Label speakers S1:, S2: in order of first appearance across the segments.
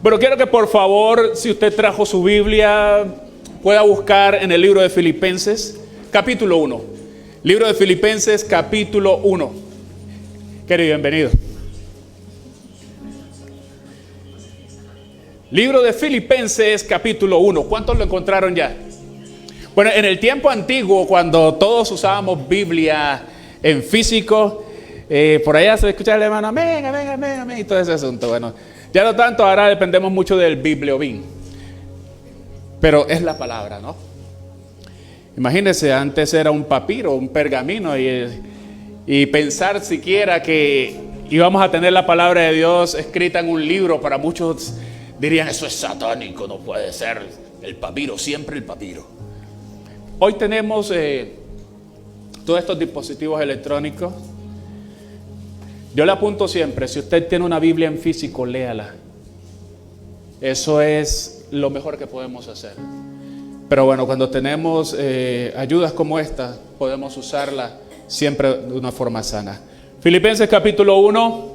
S1: Bueno, quiero que por favor, si usted trajo su Biblia, pueda buscar en el libro de Filipenses, capítulo 1. Libro de Filipenses, capítulo 1. Querido, bienvenido. Libro de Filipenses, capítulo 1. ¿Cuántos lo encontraron ya? Bueno, en el tiempo antiguo, cuando todos usábamos Biblia en físico, por allá se escuchaba el hermano, amén, amén, amén, amén, y todo ese asunto. Bueno, ya no tanto, ahora dependemos mucho del bibliobín. Pero es la palabra, ¿no? Imagínense, antes era un papiro, un pergamino, y pensar siquiera que íbamos a tener la palabra de Dios escrita en un libro, para muchos dirían, eso es satánico, no puede ser. El papiro, siempre el papiro. Hoy tenemos todos estos dispositivos electrónicos. Yo le apunto siempre, si usted tiene una Biblia en físico, léala. Eso es lo mejor que podemos hacer. Pero bueno, cuando tenemos ayudas como esta, podemos usarla siempre de una forma sana. Filipenses capítulo 1.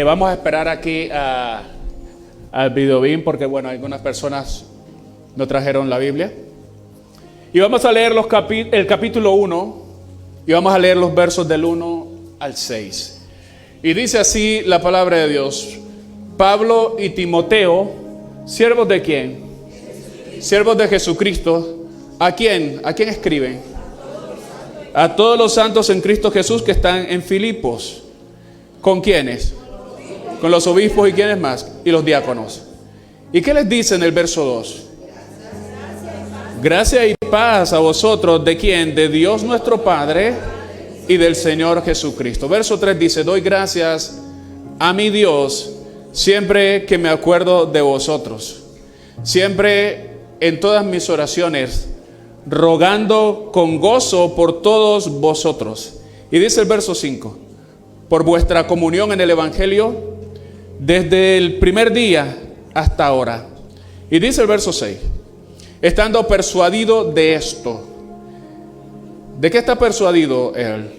S1: Vamos a esperar aquí al videobín porque bueno, algunas personas no trajeron la Biblia. Y vamos a leer el capítulo 1 y vamos a leer los versos del 1 al 6. Y dice así la palabra de Dios: Pablo y Timoteo, ¿siervos de quién? Siervos de Jesucristo. ¿A quién? ¿A quién escriben? A todos los santos en Cristo Jesús que están en Filipos. ¿Con quiénes? Con los obispos y quiénes más. Y los diáconos. ¿Y qué les dice en el verso 2? Gracia y paz a vosotros, ¿de quién? De Dios nuestro Padre y del Señor Jesucristo. Verso 3 dice: doy gracias a mi Dios siempre que me acuerdo de vosotros, siempre en todas mis oraciones, rogando con gozo por todos vosotros. Y dice el verso 5: por vuestra comunión en el Evangelio desde el primer día hasta ahora. Y dice el verso 6: estando persuadido de esto. ¿De qué está persuadido él?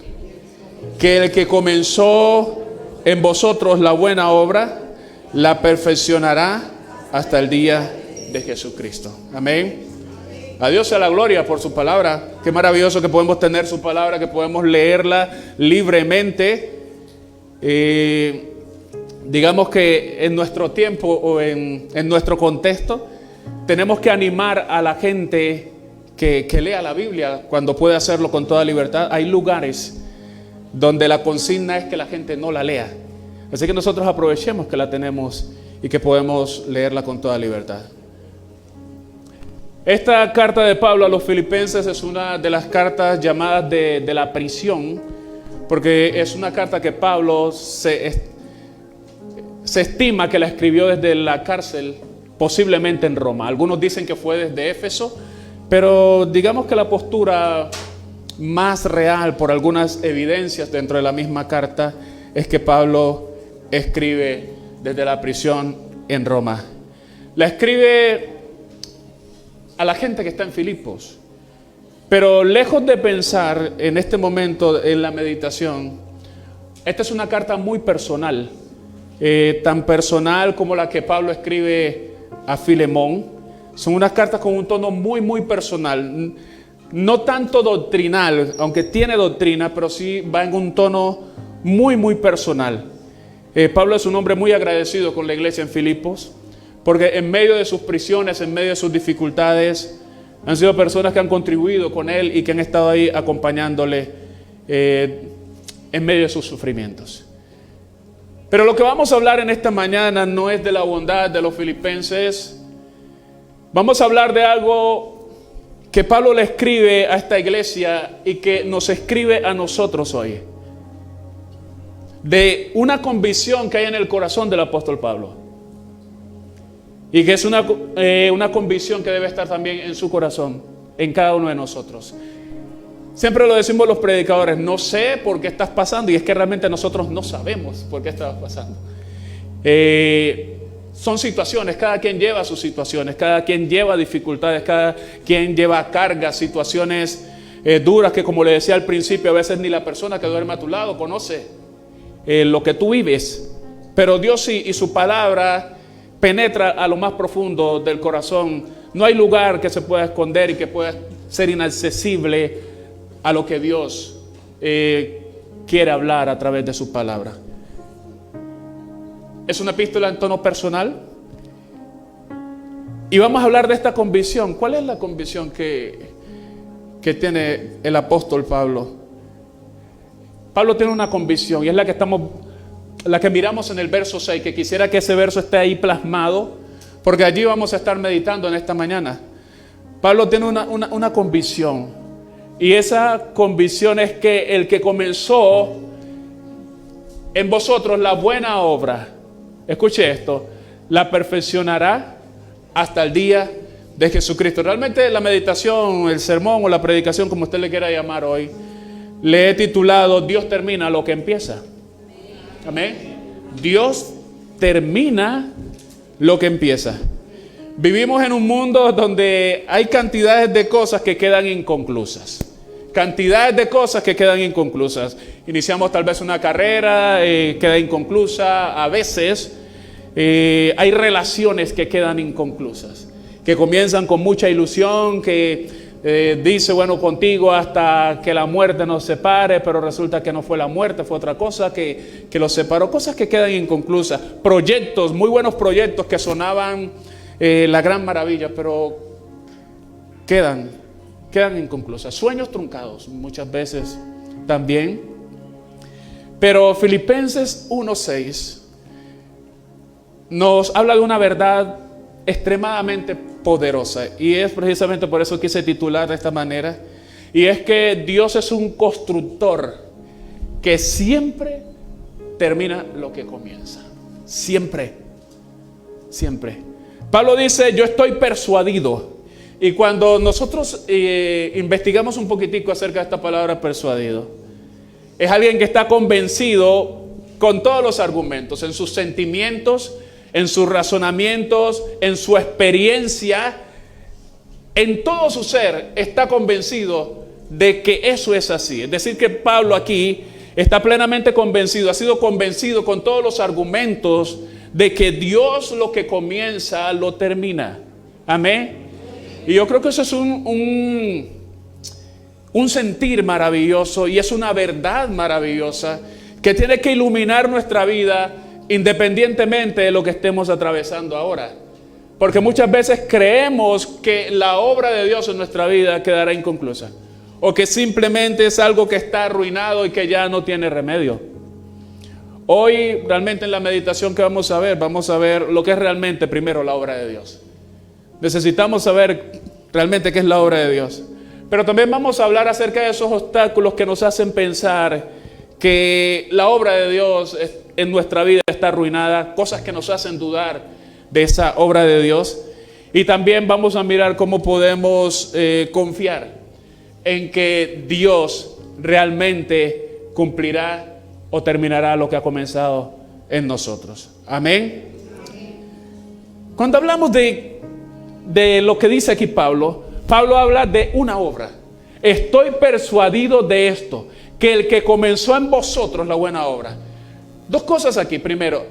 S1: Que el que comenzó en vosotros la buena obra, la perfeccionará hasta el día de Jesucristo. Amén. A Dios sea la gloria por su palabra. Qué maravilloso que podemos tener su palabra, que podemos leerla libremente. Digamos que en nuestro tiempo o en nuestro contexto, tenemos que animar a la gente que lea la Biblia cuando puede hacerlo con toda libertad. Hay lugares donde la consigna es que la gente no la lea. Así que nosotros aprovechemos que la tenemos y que podemos leerla con toda libertad. Esta carta de Pablo a los filipenses es una de las cartas llamadas de la prisión, porque es una carta que Pablo se estima que la escribió desde la cárcel, posiblemente en Roma. Algunos dicen que fue desde Éfeso, pero digamos que la postura más real, por algunas evidencias dentro de la misma carta, es que Pablo escribe desde la prisión en Roma. La escribe a la gente que está en Filipos, pero lejos de pensar en este momento en la meditación, esta es una carta muy personal, tan personal como la que Pablo escribe a Filemón. Son unas cartas con un tono muy, muy personal, no tanto doctrinal, aunque tiene doctrina, pero sí va en un tono muy, muy personal. Pablo es un hombre muy agradecido con la iglesia en Filipos, porque en medio de sus prisiones, en medio de sus dificultades, han sido personas que han contribuido con él y que han estado ahí acompañándole en medio de sus sufrimientos. Pero lo que vamos a hablar en esta mañana no es de la bondad de los filipenses. Vamos a hablar de algo que Pablo le escribe a esta iglesia y que nos escribe a nosotros hoy. De una convicción que hay en el corazón del apóstol Pablo. Y que es una convicción que debe estar también en su corazón, en cada uno de nosotros. Siempre lo decimos los predicadores: no sé por qué estás pasando, y es que realmente nosotros no sabemos por qué estás pasando. Son situaciones, cada quien lleva sus situaciones, cada quien lleva dificultades, cada quien lleva cargas, situaciones duras que, como le decía al principio, a veces ni la persona que duerme a tu lado conoce lo que tú vives. Pero Dios y su palabra penetra a lo más profundo del corazón. No hay lugar que se pueda esconder y que pueda ser inaccesible a lo que Dios quiere hablar a través de su palabra. Es una epístola en tono personal. Y vamos a hablar de esta convicción. ¿Cuál es la convicción que tiene el apóstol Pablo? Pablo tiene una convicción y es la que miramos en el verso 6, que quisiera que ese verso esté ahí plasmado, porque allí vamos a estar meditando en esta mañana. Pablo tiene una convicción, y esa convicción es que el que comenzó en vosotros la buena obra, escuche esto, la perfeccionará hasta el día de Jesucristo. Realmente la meditación, el sermón o la predicación, como usted le quiera llamar hoy, le he titulado Dios termina lo que empieza. Amén. Dios termina lo que empieza. Vivimos en un mundo donde hay cantidades de cosas que quedan inconclusas. Cantidades de cosas que quedan inconclusas. Iniciamos tal vez una carrera, queda inconclusa. A veces hay relaciones que quedan inconclusas, que comienzan con mucha ilusión, que dice, bueno, contigo hasta que la muerte nos separe, pero resulta que no fue la muerte, fue otra cosa que los separó. Cosas que quedan inconclusas. Proyectos, muy buenos proyectos que sonaban la gran maravilla, pero quedan inconclusas. Sueños truncados muchas veces también. Pero Filipenses 1:6 nos habla de una verdad extremadamente poderosa, y es precisamente por eso quise titular de esta manera, y es que Dios es un constructor que siempre termina lo que comienza. Siempre. Pablo dice, yo estoy persuadido. Y cuando nosotros investigamos un poquitico acerca de esta palabra persuadido, es alguien que está convencido con todos los argumentos, en sus sentimientos, en sus razonamientos, en su experiencia, en todo su ser está convencido de que eso es así. Es decir, que Pablo aquí está plenamente convencido, ha sido convencido con todos los argumentos de que Dios lo que comienza lo termina. Amén. Y yo creo que eso es un sentir maravilloso, y es una verdad maravillosa que tiene que iluminar nuestra vida independientemente de lo que estemos atravesando ahora. Porque muchas veces creemos que la obra de Dios en nuestra vida quedará inconclusa, o que simplemente es algo que está arruinado y que ya no tiene remedio. Hoy realmente en la meditación que vamos a ver lo que es realmente primero la obra de Dios. Necesitamos saber realmente qué es la obra de Dios. Pero también vamos a hablar acerca de esos obstáculos que nos hacen pensar que la obra de Dios en nuestra vida está arruinada, cosas que nos hacen dudar de esa obra de Dios. Y también vamos a mirar cómo podemos confiar en que Dios realmente cumplirá o terminará lo que ha comenzado en nosotros. Amén. Cuando hablamos de lo que dice aquí Pablo habla de una obra. Estoy persuadido de esto, que el que comenzó en vosotros la buena obra. Dos cosas aquí. Primero,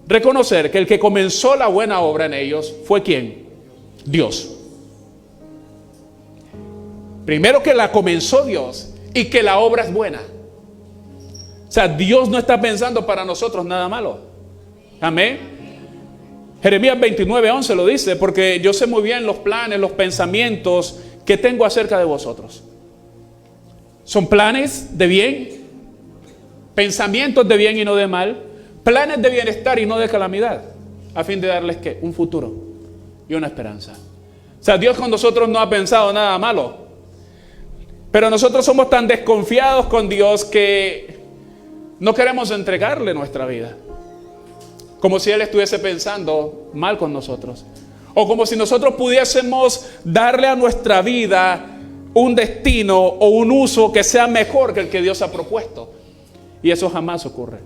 S1: reconocer que el que comenzó la buena obra en ellos fue ¿quién? Dios. Primero, que la comenzó Dios y que la obra es buena. O sea, Dios no está pensando para nosotros nada malo. Amén. Jeremías 29:11 lo dice, porque yo sé muy bien los planes, los pensamientos que tengo acerca de vosotros. Son planes de bien, pensamientos de bien y no de mal, planes de bienestar y no de calamidad, a fin de darles ¿qué? Un futuro y una esperanza. O sea, Dios con nosotros no ha pensado nada malo, pero nosotros somos tan desconfiados con Dios que no queremos entregarle nuestra vida, como si Él estuviese pensando mal con nosotros, o como si nosotros pudiésemos darle a nuestra vida un destino o un uso que sea mejor que el que Dios ha propuesto. Y eso jamás ocurre.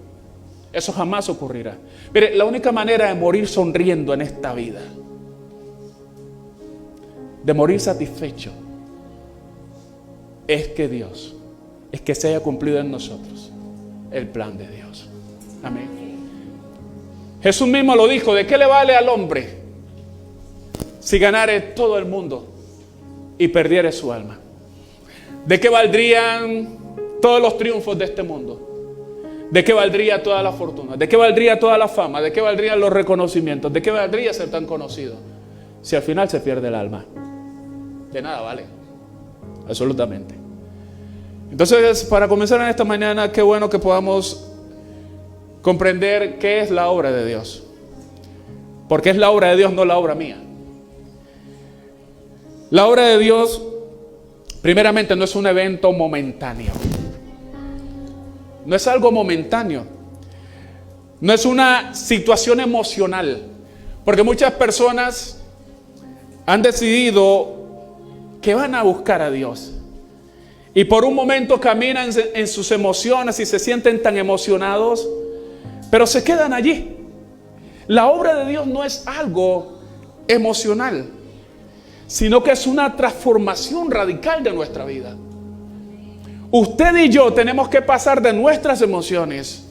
S1: Eso jamás ocurrirá. Mire, la única manera de morir sonriendo en esta vida, de morir satisfecho, es que se haya cumplido en nosotros el plan de Dios. Amén. Jesús mismo lo dijo, ¿de qué le vale al hombre si ganare todo el mundo y perdiere su alma? ¿De qué valdrían todos los triunfos de este mundo? ¿De qué valdría toda la fortuna? ¿De qué valdría toda la fama? ¿De qué valdrían los reconocimientos? ¿De qué valdría ser tan conocido si al final se pierde el alma? De nada vale, absolutamente. Entonces, para comenzar en esta mañana, qué bueno que podamos comprender qué es la obra de Dios. Porque es la obra de Dios, no la obra mía. La obra de Dios, primeramente, no es un evento momentáneo. No es algo momentáneo. No es una situación emocional. Porque muchas personas han decidido que van a buscar a Dios. Y por un momento caminan en sus emociones y se sienten tan emocionados, pero se quedan allí. La obra de Dios no es algo emocional, sino que es una transformación radical de nuestra vida. Usted y yo tenemos que pasar de nuestras emociones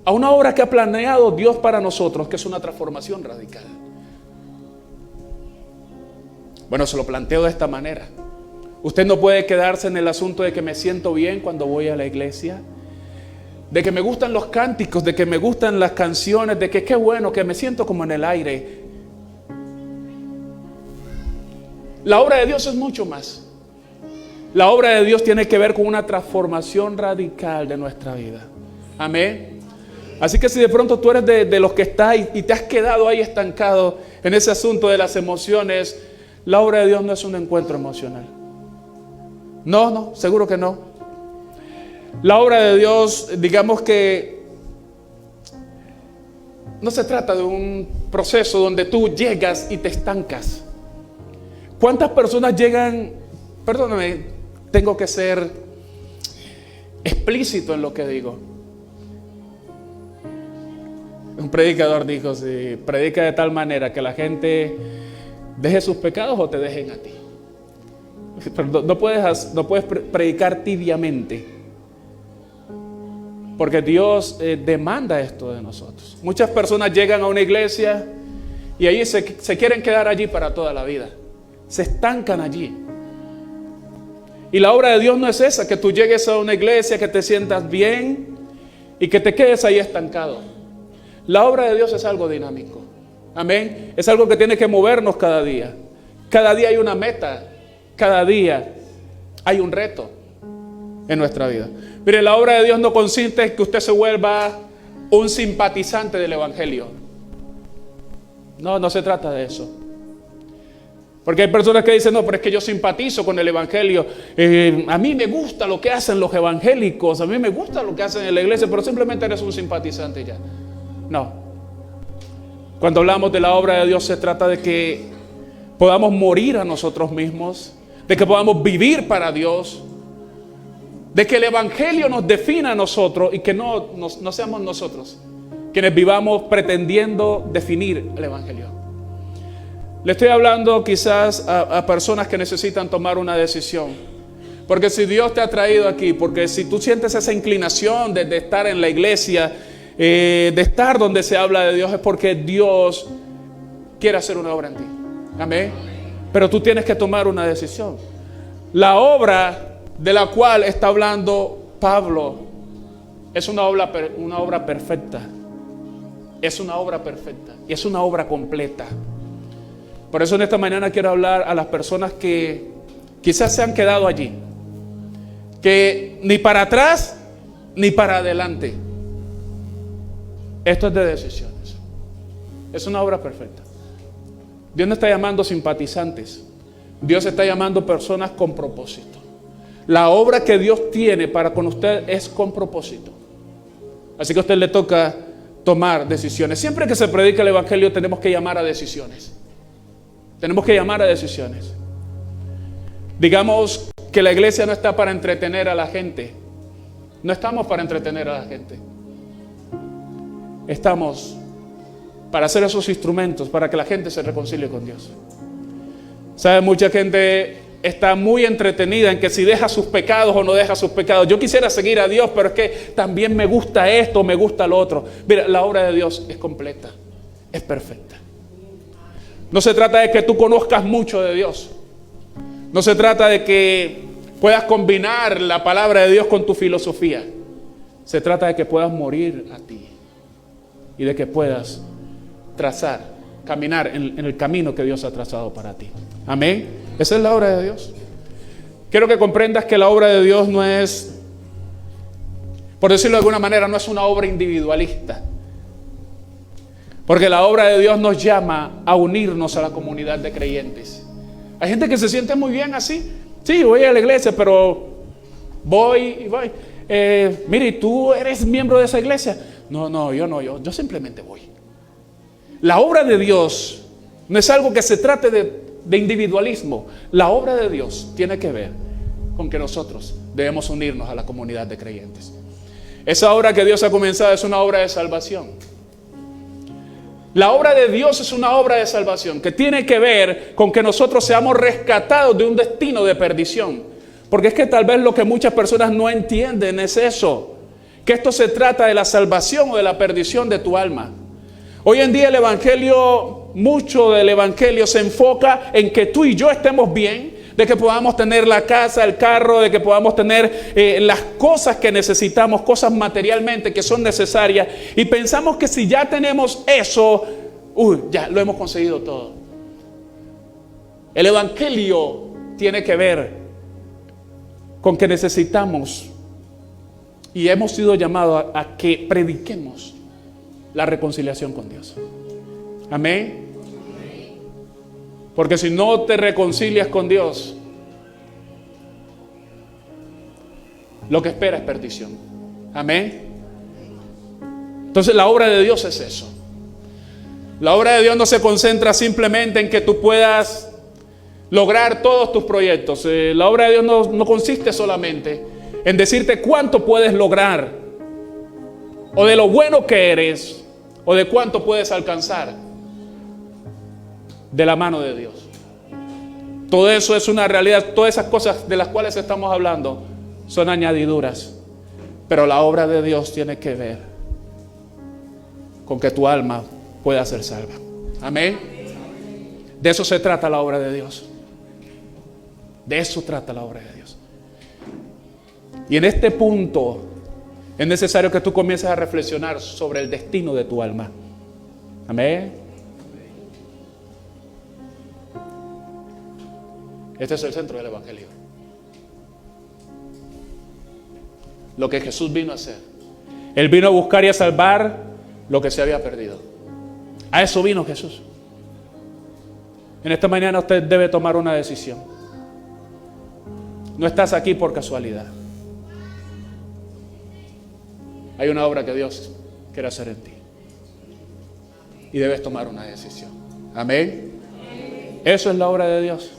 S1: a una obra que ha planeado Dios para nosotros, que es una transformación radical. Bueno, se lo planteo de esta manera. Usted no puede quedarse en el asunto de que me siento bien cuando voy a la iglesia, de que me gustan los cánticos, de que me gustan las canciones, de que qué bueno, que me siento como en el aire. La obra de Dios es mucho más. La obra de Dios tiene que ver con una transformación radical de nuestra vida. Amén. Así que si de pronto tú eres de los que estás y te has quedado ahí estancado en ese asunto de las emociones, la obra de Dios no es un encuentro emocional. No, seguro que no. La obra de Dios, digamos que no se trata de un proceso donde tú llegas y te estancas. ¿Cuántas personas llegan? Perdóname, tengo que ser explícito en lo que digo. Un predicador dijo, si predica de tal manera que la gente deje sus pecados o te dejen a ti. Pero no puedes predicar tibiamente, porque Dios demanda esto de nosotros. Muchas personas llegan a una iglesia y allí se quieren quedar allí para toda la vida. Se estancan allí. Y la obra de Dios no es esa, que tú llegues a una iglesia, que te sientas bien y que te quedes ahí estancado. La obra de Dios es algo dinámico. Amén. Es algo que tiene que movernos cada día. Cada día hay una meta. Cada día hay un reto en nuestra vida. Mire, la obra de Dios no consiste en que usted se vuelva un simpatizante del evangelio. No se trata de eso. Porque hay personas que dicen, no, pero es que yo simpatizo con el evangelio. A mí me gusta lo que hacen los evangélicos, a mí me gusta lo que hacen en la iglesia, pero simplemente eres un simpatizante ya. No. Cuando hablamos de la obra de Dios se trata de que podamos morir a nosotros mismos, de que podamos vivir para Dios, de que el evangelio nos defina a nosotros y que no seamos nosotros quienes vivamos pretendiendo definir el evangelio. Le estoy hablando quizás a personas que necesitan tomar una decisión. Porque si Dios te ha traído aquí, porque si tú sientes esa inclinación de estar en la iglesia, de estar donde se habla de Dios, es porque Dios quiere hacer una obra en ti. Amén. Pero tú tienes que tomar una decisión. La obra de la cual está hablando Pablo es una obra perfecta. Es una obra perfecta y es una obra completa. Por eso en esta mañana quiero hablar a las personas que quizás se han quedado allí, que ni para atrás ni para adelante. Esto es de decisiones. Es una obra perfecta. Dios no está llamando simpatizantes. Dios está llamando personas con propósito. La obra que Dios tiene para con usted es con propósito. Así que a usted le toca tomar decisiones. Siempre que se predica el evangelio tenemos que llamar a decisiones. Tenemos que llamar a decisiones. Digamos que la iglesia no está para entretener a la gente. No estamos para entretener a la gente. Estamos para hacer esos instrumentos para que la gente se reconcilie con Dios. ¿Sabe? Mucha gente está muy entretenida en que si deja sus pecados o no deja sus pecados. Yo quisiera seguir a Dios, pero es que también me gusta esto, me gusta lo otro. Mira, la obra de Dios es completa, es perfecta. No se trata de que tú conozcas mucho de Dios. No se trata de que puedas combinar la palabra de Dios con tu filosofía. Se trata de que puedas morir a ti y de que puedas caminar en el camino que Dios ha trazado para ti. Amén. Esa es la obra de Dios. Quiero que comprendas que la obra de Dios no es, por decirlo de alguna manera, no es una obra individualista. Porque la obra de Dios nos llama a unirnos a la comunidad de creyentes. Hay gente que se siente muy bien así. Sí, voy a la iglesia, pero voy y voy. Mire, ¿tú eres miembro de esa iglesia? No, yo simplemente voy. La obra de Dios no es algo que se trate de individualismo. La obra de Dios tiene que ver con que nosotros debemos unirnos a la comunidad de creyentes. Esa obra que Dios ha comenzado es una obra de salvación. La obra de Dios es una obra de salvación que tiene que ver con que nosotros seamos rescatados de un destino de perdición. Porque es que tal vez lo que muchas personas no entienden es eso, que esto se trata de la salvación o de la perdición de tu alma. Hoy en día el evangelio, mucho del evangelio se enfoca en que tú y yo estemos bien, de que podamos tener la casa, el carro, de que podamos tener las cosas que necesitamos, cosas materialmente que son necesarias, y pensamos que si ya tenemos eso, ya lo hemos conseguido todo. El evangelio tiene que ver con que necesitamos y hemos sido llamados a que prediquemos la reconciliación con Dios. Amén. Porque si no te reconcilias con Dios, lo que espera es perdición. Amén. Entonces la obra de Dios es eso. La obra de Dios no se concentra simplemente en que tú puedas lograr todos tus proyectos. La obra de Dios no consiste solamente en decirte cuánto puedes lograr, o de lo bueno que eres, o de cuánto puedes alcanzar de la mano de Dios. Todo eso es una realidad. Todas esas cosas de las cuales estamos hablando son añadiduras. Pero la obra de Dios tiene que ver con que tu alma pueda ser salva. Amén. De eso se trata la obra de Dios. De eso trata la obra de Dios. Y en este punto es necesario que tú comiences a reflexionar sobre el destino de tu alma. Amén. Este es el centro del evangelio. Lo que Jesús vino a hacer. Él vino a buscar y a salvar lo que se había perdido. A eso vino Jesús. En esta mañana usted debe tomar una decisión. No estás aquí por casualidad. Hay una obra que Dios quiere hacer en ti. Y debes tomar una decisión. Amén. Eso es la obra de Dios.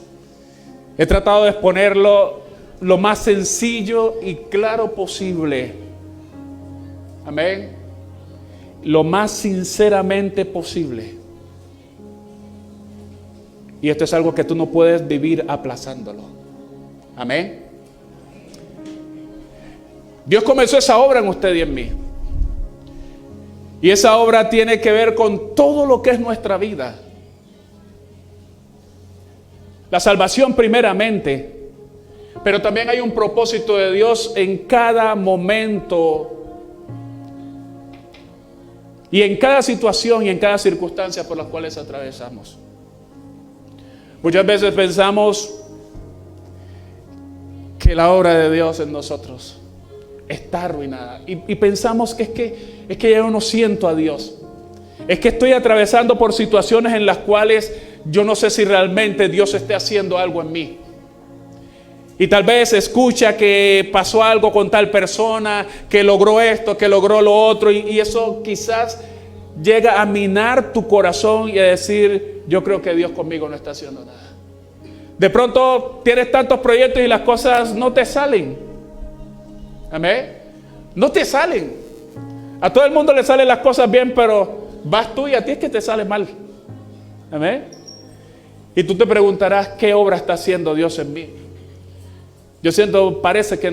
S1: He tratado de exponerlo lo más sencillo y claro posible. Amén. Lo más sinceramente posible. Y esto es algo que tú no puedes vivir aplazándolo. Amén. Dios comenzó esa obra en usted y en mí. Y esa obra tiene que ver con todo lo que es nuestra vida. La salvación primeramente, pero también hay un propósito de Dios en cada momento y en cada situación y en cada circunstancia por las cuales atravesamos. Muchas veces pensamos que la obra de Dios en nosotros está arruinada y pensamos que es que yo no siento a Dios. Es que estoy atravesando por situaciones en las cuales yo no sé si realmente Dios esté haciendo algo en mí. Y tal vez escucha que pasó algo con tal persona, que logró esto, que logró lo otro, y eso quizás llega a minar tu corazón y a decir, yo creo que Dios conmigo no está haciendo nada. De pronto tienes tantos proyectos y las cosas no te salen. Amén. No te salen. A todo el mundo le salen las cosas bien, pero vas tú y a ti es que te sale mal. Amén. Y tú te preguntarás, ¿qué obra está haciendo Dios en mí? Yo siento, parece que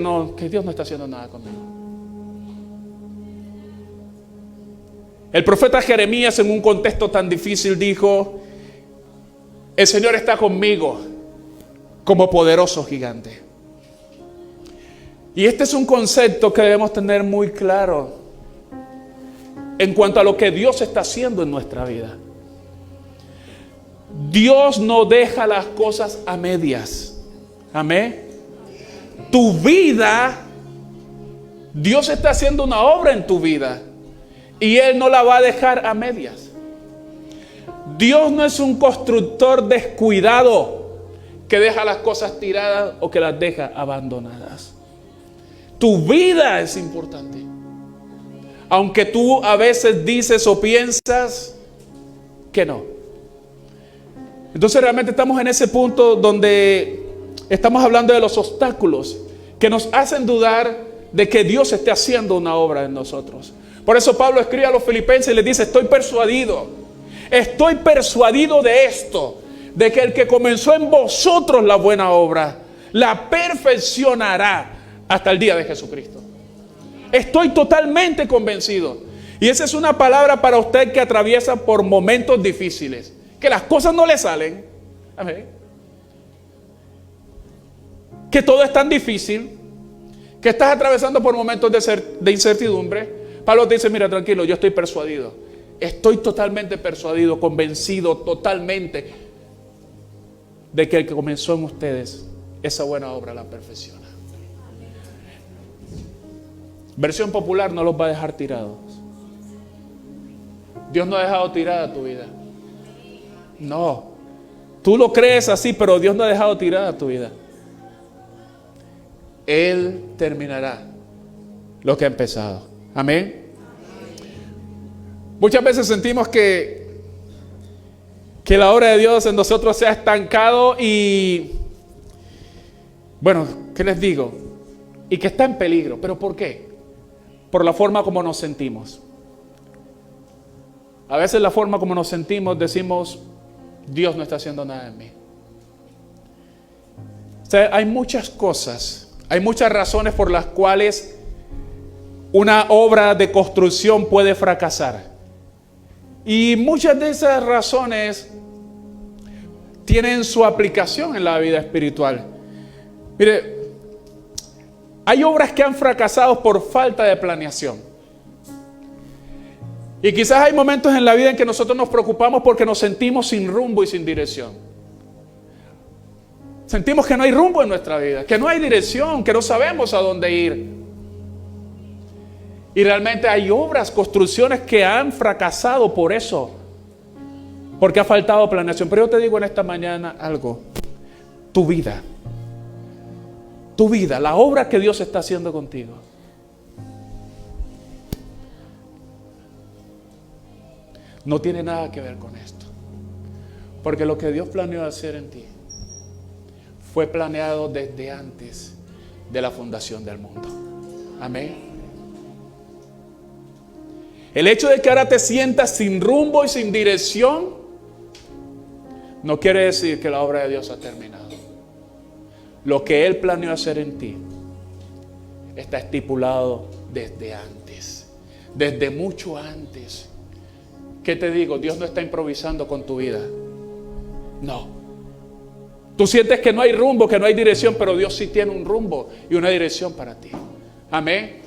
S1: Dios no está haciendo nada conmigo. El profeta Jeremías, en un contexto tan difícil, dijo: el Señor está conmigo como poderoso gigante. Y este es un concepto que debemos tener muy claro en cuanto a lo que Dios está haciendo en nuestra vida. Dios no deja las cosas a medias. Amén. Tu vida, Dios está haciendo una obra en tu vida y Él no la va a dejar a medias. Dios no es un constructor descuidado que deja las cosas tiradas o que las deja abandonadas. Tu vida es importante. Aunque tú a veces dices o piensas que no. Entonces realmente estamos en ese punto donde estamos hablando de los obstáculos que nos hacen dudar de que Dios esté haciendo una obra en nosotros. Por eso Pablo escribe a los filipenses y les dice: estoy persuadido de esto, de que el que comenzó en vosotros la buena obra, la perfeccionará hasta el día de Jesucristo. Estoy totalmente convencido. Y esa es una palabra para usted que atraviesa por momentos difíciles, que las cosas no le salen. Amén. Que todo es tan difícil, que estás atravesando por momentos de incertidumbre. Pablo te dice: mira, tranquilo, yo estoy persuadido. Estoy totalmente persuadido, convencido totalmente de que el que comenzó en ustedes esa buena obra la perfecciona. Versión popular: no los va a dejar tirados. Dios no ha dejado tirada tu vida. No. Tú lo crees así, pero Dios no ha dejado tirada tu vida. Él terminará lo que ha empezado. Amén. Muchas veces sentimos que la obra de Dios en nosotros se ha estancado y, bueno, ¿qué les digo? Y que está en peligro. ¿Pero por qué? Por la forma como nos sentimos. A veces la forma como nos sentimos decimos: Dios no está haciendo nada en mí. O sea, hay muchas cosas, hay muchas razones por las cuales una obra de construcción puede fracasar. Y muchas de esas razones tienen su aplicación en la vida espiritual. Mire, hay obras que han fracasado por falta de planeación. Y quizás hay momentos en la vida en que nosotros nos preocupamos porque nos sentimos sin rumbo y sin dirección. Sentimos que no hay rumbo en nuestra vida, que no hay dirección, que no sabemos a dónde ir. Y realmente hay obras, construcciones que han fracasado por eso, porque ha faltado planeación. Pero yo te digo en esta mañana algo: tu vida, la obra que Dios está haciendo contigo, no tiene nada que ver con esto. Porque lo que Dios planeó hacer en ti fue planeado desde antes de la fundación del mundo. Amén. El hecho de que ahora te sientas sin rumbo y sin dirección no quiere decir que la obra de Dios ha terminado. Lo que Él planeó hacer en ti está estipulado desde antes, desde mucho antes. ¿Qué te digo? Dios no está improvisando con tu vida. No. Tú sientes que no hay rumbo, que no hay dirección, pero Dios sí tiene un rumbo y una dirección para ti. Amén.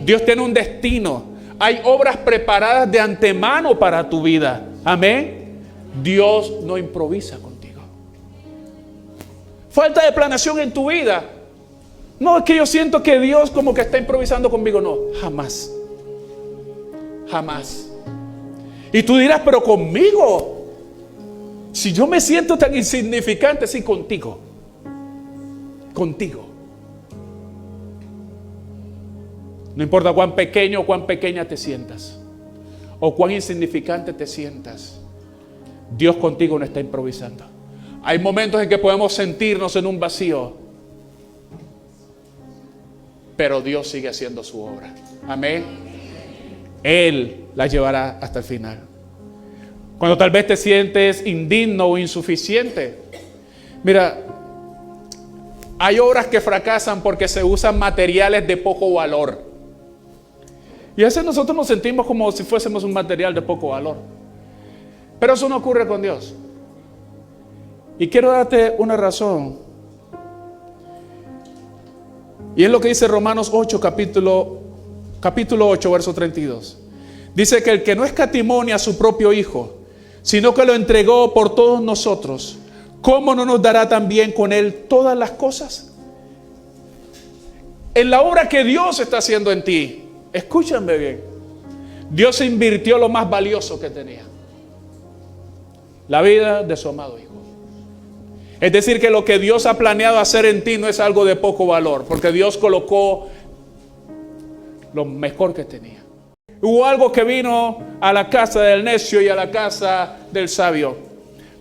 S1: Dios tiene un destino. Hay obras preparadas de antemano para tu vida. Amén. Dios no improvisa contigo. Falta de planeación en tu vida. No, es que yo siento que Dios como que está improvisando conmigo. No, jamás. Jamás. Y tú dirás: pero conmigo, si yo me siento tan insignificante. Sí, contigo. Contigo. No importa cuán pequeño o cuán pequeña te sientas, o cuán insignificante te sientas, Dios contigo no está improvisando. Hay momentos en que podemos sentirnos en un vacío, pero Dios sigue haciendo su obra. Amén. Él la llevará hasta el final. Cuando tal vez te sientes indigno o insuficiente. Mira, hay obras que fracasan porque se usan materiales de poco valor. Y a veces nosotros nos sentimos como si fuésemos un material de poco valor. Pero eso no ocurre con Dios. Y quiero darte una razón. Y es lo que dice Romanos 8, capítulo 8, verso 32. Dice que el que no escatimonia a su propio Hijo, sino que lo entregó por todos nosotros, ¿cómo no nos dará también con Él todas las cosas? En la obra que Dios está haciendo en ti, escúchame bien, Dios invirtió lo más valioso que tenía: la vida de su amado Hijo. Es decir, que lo que Dios ha planeado hacer en ti no es algo de poco valor, porque Dios colocó lo mejor que tenía. Hubo algo que vino a la casa del necio y a la casa del sabio.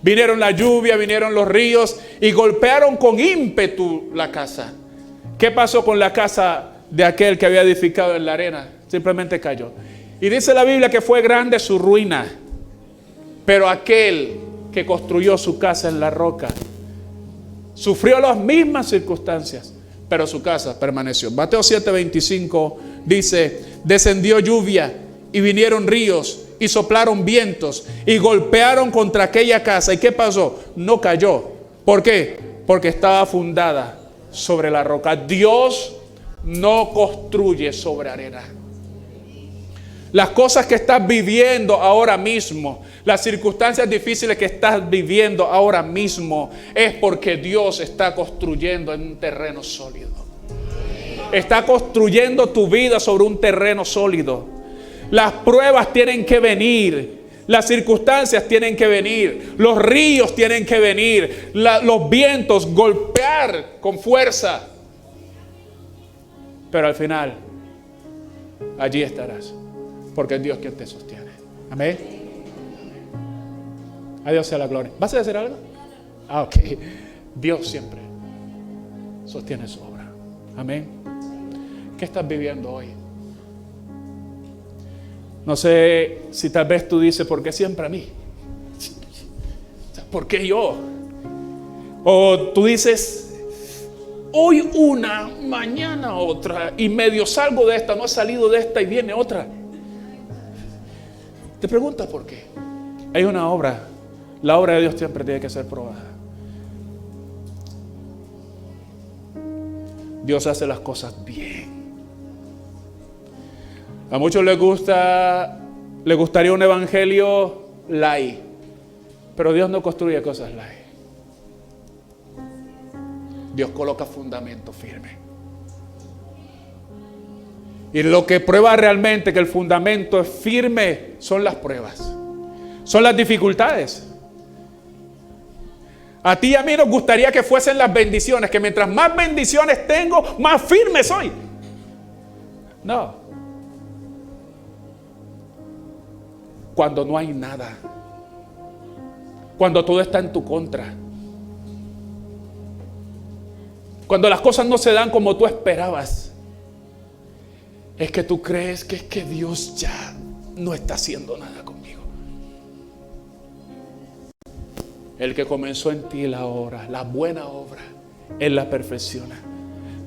S1: Vinieron la lluvia, vinieron los ríos y golpearon con ímpetu la casa. ¿Qué pasó con la casa de aquel que había edificado en la arena? Simplemente cayó. Y dice la Biblia que fue grande su ruina, pero aquel que construyó su casa en la roca sufrió las mismas circunstancias, pero su casa permaneció. Mateo 7:25 dice: descendió lluvia y vinieron ríos y soplaron vientos y golpearon contra aquella casa. ¿Y qué pasó? No cayó. ¿Por qué? Porque estaba fundada sobre la roca. Dios no construye sobre arena. Las cosas que estás viviendo ahora mismo, las circunstancias difíciles que estás viviendo ahora mismo, es porque Dios está construyendo en un terreno sólido. Está construyendo tu vida sobre un terreno sólido. Las pruebas tienen que venir, las circunstancias tienen que venir, los ríos tienen que venir, los vientos golpear con fuerza. Pero al final, allí estarás, porque es Dios quien te sostiene. Amén. A Dios sea la gloria. ¿Vas a decir algo? Ok. Dios siempre sostiene su obra. Amén. ¿Qué estás viviendo hoy? No sé si tal vez tú dices: ¿por qué siempre a mí? ¿Por qué yo? O tú dices: hoy una, mañana otra, y medio salgo de esta, no he salido de esta y viene otra. Te preguntas por qué. Hay una obra. La obra de Dios siempre tiene que ser probada. Dios hace las cosas bien. A muchos les gustaría un evangelio light, pero Dios no construye cosas light. Dios coloca fundamento firme. Y lo que prueba realmente que el fundamento es firme son las pruebas, son las dificultades. A ti y a mí nos gustaría que fuesen las bendiciones, que mientras más bendiciones tengo, más firme soy. No. Cuando no hay nada, cuando todo está en tu contra, cuando las cosas no se dan como tú esperabas, es que tú crees que es que Dios ya no está haciendo nada conmigo. El que comenzó en ti la obra, la buena obra, Él la perfecciona.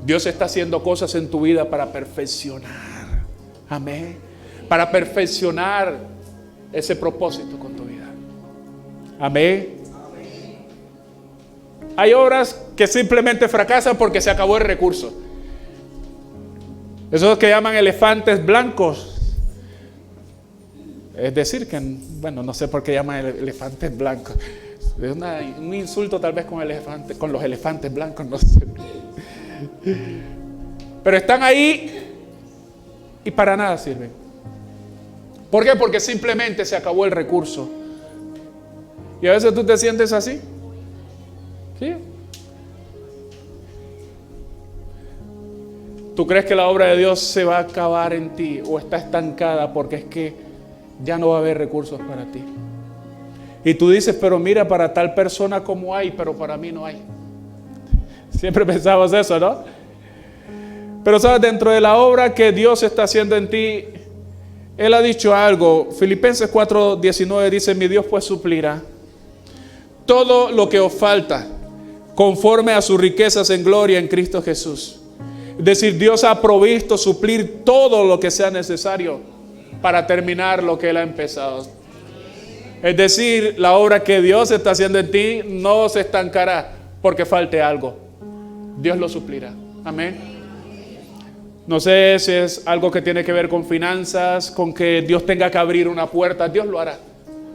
S1: Dios está haciendo cosas en tu vida para perfeccionar. Amén. Para perfeccionar ese propósito con tu vida. Amén. Hay obras que simplemente fracasan porque se acabó el recurso. Esos que llaman elefantes blancos. Es decir, que, bueno, no sé por qué llaman elefantes blancos. Es un insulto tal vez con los elefantes blancos, no sé. Pero están ahí y para nada sirven. ¿Por qué? Porque simplemente se acabó el recurso. Y a veces tú te sientes así. ¿Sí? ¿Tú crees que la obra de Dios se va a acabar en ti o está estancada porque es que ya no va a haber recursos para ti? Y tú dices: pero mira, para tal persona como hay, pero para mí no hay. Siempre pensamos eso, ¿no? Pero sabes, dentro de la obra que Dios está haciendo en ti, Él ha dicho algo. Filipenses 4:19 dice: mi Dios pues suplirá todo lo que os falta conforme a sus riquezas en gloria en Cristo Jesús. Es decir, Dios ha provisto suplir todo lo que sea necesario para terminar lo que Él ha empezado. Es decir, la obra que Dios está haciendo en ti no se estancará porque falte algo. Dios lo suplirá. Amén. No sé si es algo que tiene que ver con finanzas, con que Dios tenga que abrir una puerta. Dios lo hará.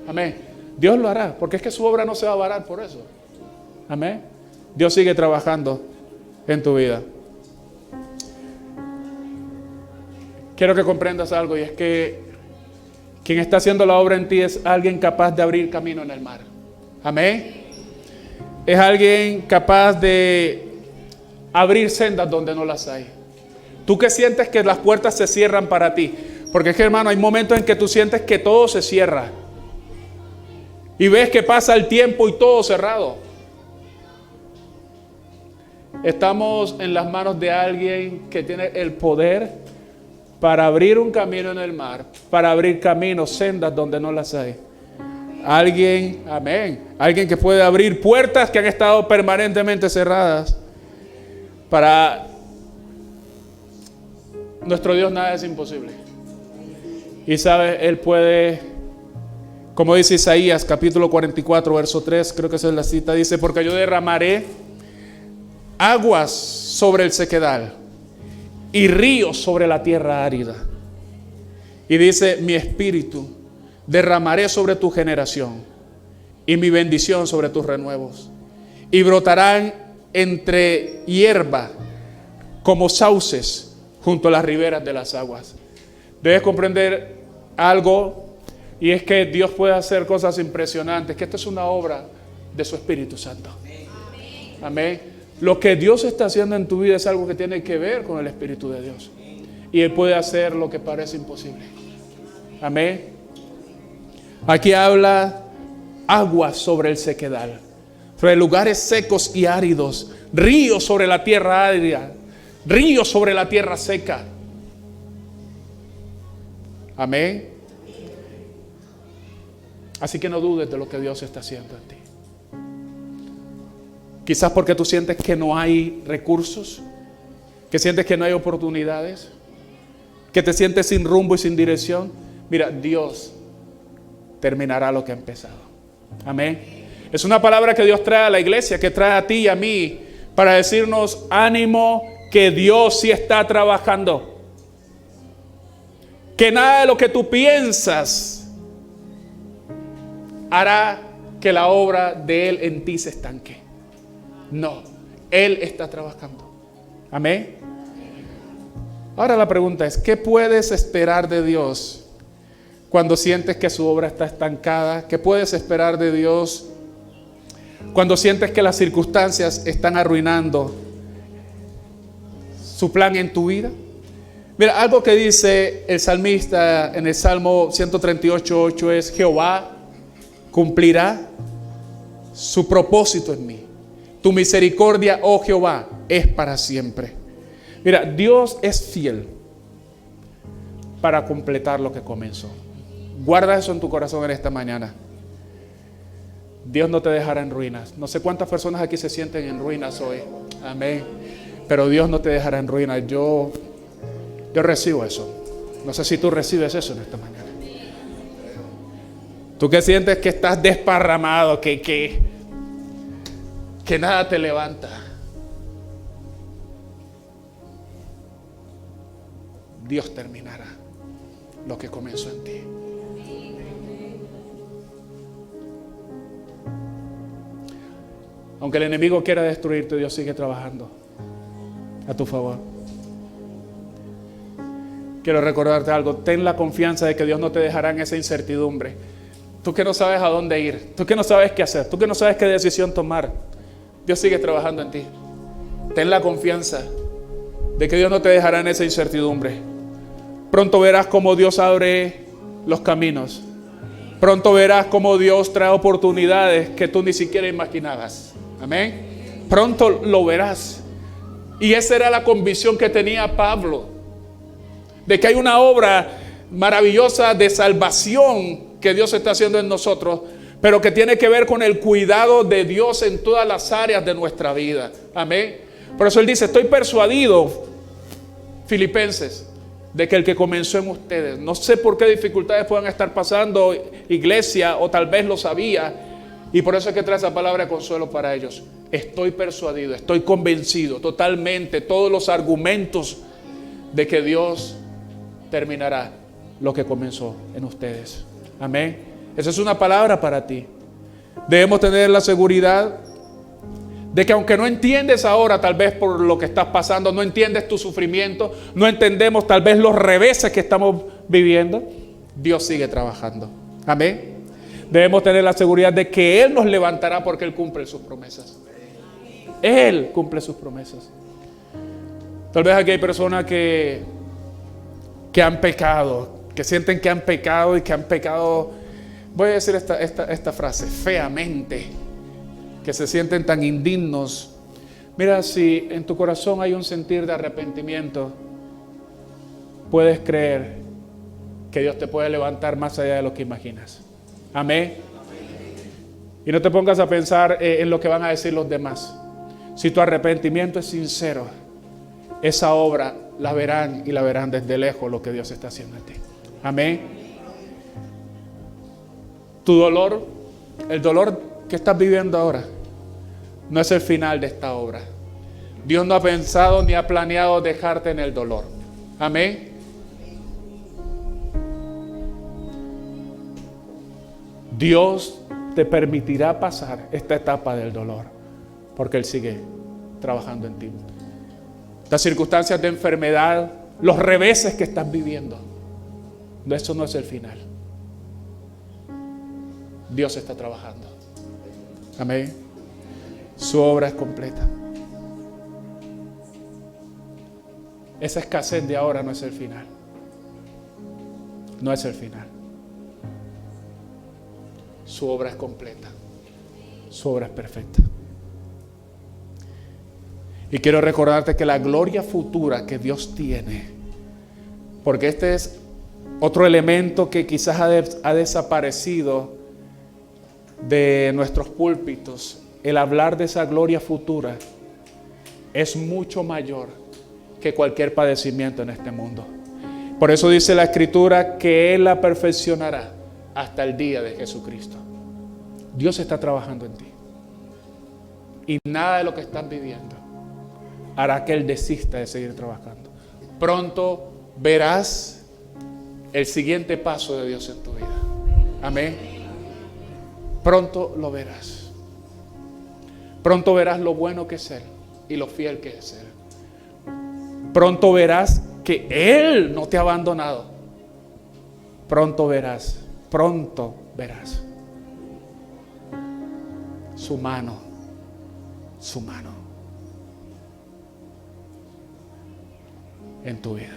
S1: Amén. Dios lo hará, porque es que su obra no se va a parar por eso. Amén. Dios sigue trabajando en tu vida. Quiero que comprendas algo, y es que quien está haciendo la obra en ti es alguien capaz de abrir camino en el mar. Amén. Es alguien capaz de abrir sendas donde no las hay. Tú que sientes que las puertas se cierran para ti, porque es que, hermano, hay momentos en que tú sientes que todo se cierra y ves que pasa el tiempo y todo cerrado. Estamos en las manos de alguien que tiene el poder para abrir un camino en el mar, para abrir caminos, sendas donde no las hay. Alguien, amén, alguien que puede abrir puertas que han estado permanentemente cerradas. Para nuestro Dios nada es imposible. Y sabes, Él puede, como dice Isaías capítulo 44 verso 3, creo que esa es la cita, dice: porque yo derramaré aguas sobre el sequedal y ríos sobre la tierra árida. Y dice: mi espíritu derramaré sobre tu generación y mi bendición sobre tus renuevos. Y brotarán entre hierba como sauces junto a las riberas de las aguas. Debes comprender algo, y es que Dios puede hacer cosas impresionantes, que esta es una obra de su Espíritu Santo. Amén. Lo que Dios está haciendo en tu vida es algo que tiene que ver con el Espíritu de Dios. Y Él puede hacer lo que parece imposible. Amén. Aquí habla aguas sobre el sequedal, sobre lugares secos y áridos, ríos sobre la tierra árida, ríos sobre la tierra seca. Amén. Así que no dudes de lo que Dios está haciendo en ti. Quizás porque tú sientes que no hay recursos, que sientes que no hay oportunidades, que te sientes sin rumbo y sin dirección. Mira, Dios terminará lo que ha empezado. Amén. Es una palabra que Dios trae a la iglesia, que trae a ti y a mí, para decirnos: ánimo, que Dios sí está trabajando. Que nada de lo que tú piensas hará que la obra de Él en ti se estanque. No, Él está trabajando. Amén. Ahora la pregunta es: ¿qué puedes esperar de Dios cuando sientes que su obra está estancada? ¿Qué puedes esperar de Dios cuando sientes que las circunstancias están arruinando su plan en tu vida? Mira, algo que dice el salmista en el Salmo 138:8 es: Jehová cumplirá su propósito en mí. Tu misericordia, oh Jehová, es para siempre. Mira, Dios es fiel para completar lo que comenzó. Guarda eso en tu corazón en esta mañana. Dios no te dejará en ruinas. No sé cuántas personas aquí se sienten en ruinas hoy. Amén. Pero Dios no te dejará en ruinas. Yo recibo eso. No sé si tú recibes eso en esta mañana. Tú que sientes que estás desparramado, que nada te levanta. Dios terminará lo que comenzó en ti. Aunque el enemigo quiera destruirte, Dios sigue trabajando a tu favor. Quiero recordarte algo: ten la confianza de que Dios no te dejará en esa incertidumbre. Tú que no sabes a dónde ir, tú que no sabes qué hacer, tú que no sabes qué decisión tomar, Dios sigue trabajando en ti. Ten la confianza de que Dios no te dejará en esa incertidumbre. Pronto verás cómo Dios abre los caminos. Pronto verás cómo Dios trae oportunidades que tú ni siquiera imaginabas. Amén. Pronto lo verás. Y esa era la convicción que tenía Pablo, de que hay una obra maravillosa de salvación que Dios está haciendo en nosotros, pero que tiene que ver con el cuidado de Dios en todas las áreas de nuestra vida. Amén. Por eso Él dice, estoy persuadido, Filipenses, de que el que comenzó en ustedes, no sé por qué dificultades puedan estar pasando, iglesia, o tal vez lo sabía, y por eso es que trae esa palabra de consuelo para ellos. Estoy persuadido, estoy convencido totalmente, todos los argumentos de que Dios terminará lo que comenzó en ustedes. Amén. Esa es una palabra para ti. Debemos tener la seguridad de que aunque no entiendes ahora tal vez por lo que estás pasando, no entiendes tu sufrimiento, no entendemos tal vez los reveses que estamos viviendo, Dios sigue trabajando. Amén. Debemos tener la seguridad de que Él nos levantará porque Él cumple sus promesas. Él cumple sus promesas. Tal vez aquí hay personas que han pecado, que sienten que han pecado y que han pecado, voy a decir esta frase, feamente, que se sienten tan indignos. Mira, si en tu corazón hay un sentir de arrepentimiento, puedes creer que Dios te puede levantar más allá de lo que imaginas. Amén. Y no te pongas a pensar en lo que van a decir los demás. Si tu arrepentimiento es sincero, esa obra la verán y la verán desde lejos lo que Dios está haciendo en ti. Amén. Tu dolor, el dolor que estás viviendo ahora, no es el final de esta obra. Dios no ha pensado ni ha planeado dejarte en el dolor. Amén. Dios te permitirá pasar esta etapa del dolor, porque Él sigue trabajando en ti. Las circunstancias de enfermedad, los reveses que estás viviendo, eso no es el final. Dios está trabajando. Amén. Su obra es completa. Esa escasez de ahora no es el final. No es el final. Su obra es completa. Su obra es perfecta. Y quiero recordarte que la gloria futura que Dios tiene, porque este es otro elemento que quizás ha desaparecido de nuestros púlpitos, el hablar de esa gloria futura es mucho mayor que cualquier padecimiento en este mundo. Por eso dice la Escritura que Él la perfeccionará hasta el día de Jesucristo. Dios está trabajando en ti. Y nada de lo que estás viviendo hará que Él desista de seguir trabajando. Pronto verás el siguiente paso de Dios en tu vida. Amén. Pronto lo verás. Pronto verás lo bueno que es Él y lo fiel que es Él. Pronto verás que Él no te ha abandonado. Pronto verás su mano en tu vida.